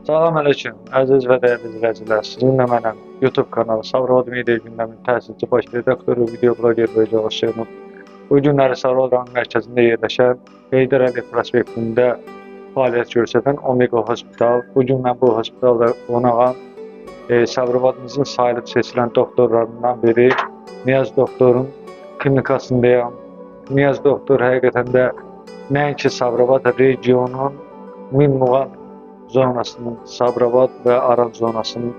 Salam aleyküm, əziz və dəyərli izləyicilər. Sizinlə mənəm YouTube kanalı Savravad Media gündəmin təsisçi baş redaktoru, video bloger və Cavşeynov. Bu günləri Savravad rayon mərkəzində yerləşən Heydər Əliyev prospektində fəaliyyət göstərən Omega Hospital. Bu gün mən bu hospitalda qonağam. Sabirabadımızın sayılıb seçilən doktorlarından biri Niyaz doktorun klinikasındayım. Niyaz doktor həqiqətən də nəinki Sabirabad regionunun Minmuğan zonasının, Sabirabad və Aran zonasının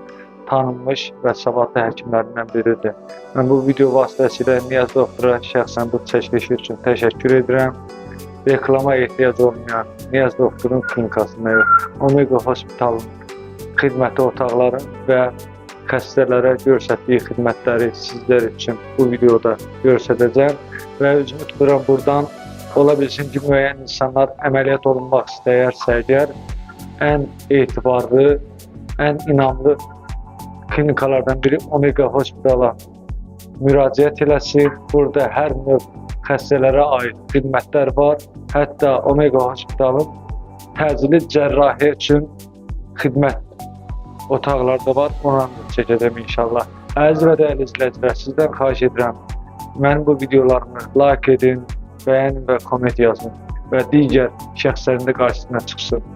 tanınmış və savadlı həkimlərindən biridir. Mən bu video vasitəsilə Niyaz doktora şəxsən bu çəkilişi üçün təşəkkür edirəm. Reklama ehtiyac olmayan Niyaz doktorun klinikasını, Omega Hospitalın xidməti otaqları və xəstələrə göstərdiyi xidmətləri sizlər üçün bu videoda göstərəcəm və özümü tuturam buradan. Ola bilsin ki, müəyyən insanlar əməliyyat olunmaq istəyərsə əgər, ən etibarlı, ən inamlı klinikalardan biri Omega Hospitala müraciət eləsin. Burada hər növ xəstələrə aid xidmətlər var. Hətta Omega Hospitalın təcili cərrahiyyə üçün xidmət otaqlarda var. Onu da çəkəcəm inşallah. Əziz və dəyərli izləyicilər, sizdən xahiş edirəm. Mənim bu videolarımı like edin, bəyənin və komment yazın və digər şəxslərin də qarşısına çıxsın.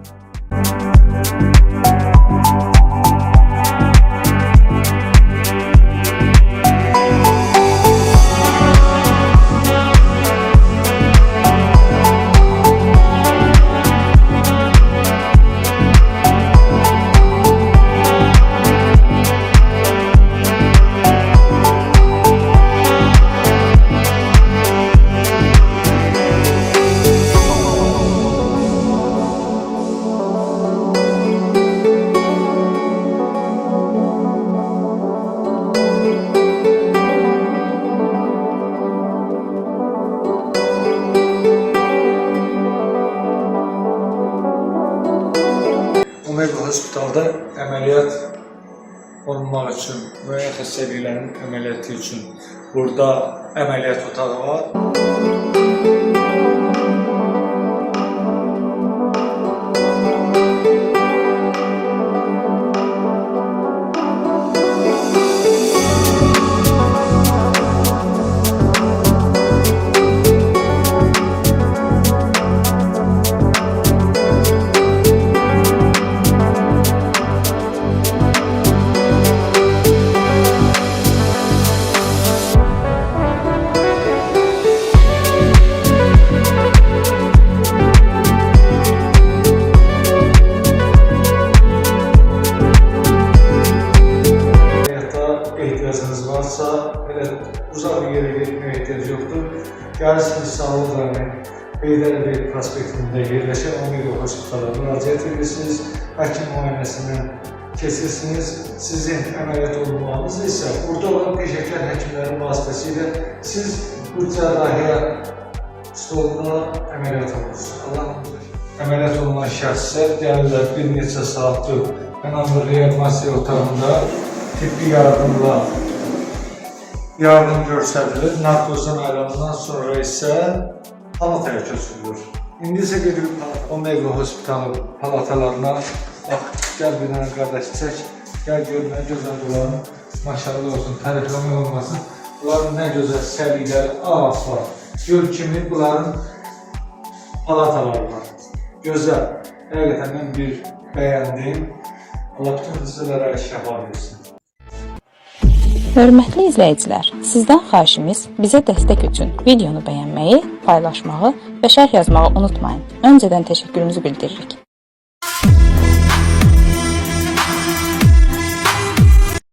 Omega Hospitalda əməliyyat olunmaq üçün, müəyyən xəstəliklərin əməliyyatı üçün burada əməliyyat otağı var. İhtiyacınız varsa, uzaq bir yerə getməyə ehtiyac yoxdur. Gəlirsiniz Savravad rayon Heydər Əliyev prospektində yerləşən Omega Hospitala müraciət edirsiniz, həkim müayinəsindən keçirsiniz. Sizin əməliyyat olunmağınız isə burada olan peşəkar həkimlərin vasitəsilə siz bu cərrahiyyə stoluna əməliyyat olunursunuz. Əməliyyat olunan şəxslər gəlirlər bir neçə saatlıq önəmli reanimasiya otağında tibbi yardımla yardım göstərilir. Narkozdan ayrılandan sonra isə palataya köçürülür. İndi isə gedirik Omega Hospitalın palatalarına. Bax, gəl bir dənə qardaş çək. Gəl gör, nə gözəl bunların. Maşallah olsun, tərifləmək olmasın. Bunların nə gözəl səliqəli ağac var. Göl kimi bunların palataları var. Gözəl. Həqiqətən mən bir bəyəndim. Allah bütün xəstələrə şəfa versin. Hörmətli izləyicilər, sizdən xahişimiz bizə dəstək üçün videonu bəyənməyi, paylaşmağı və şərh yazmağı unutmayın. Öncədən təşəkkürümüzü bildiririk.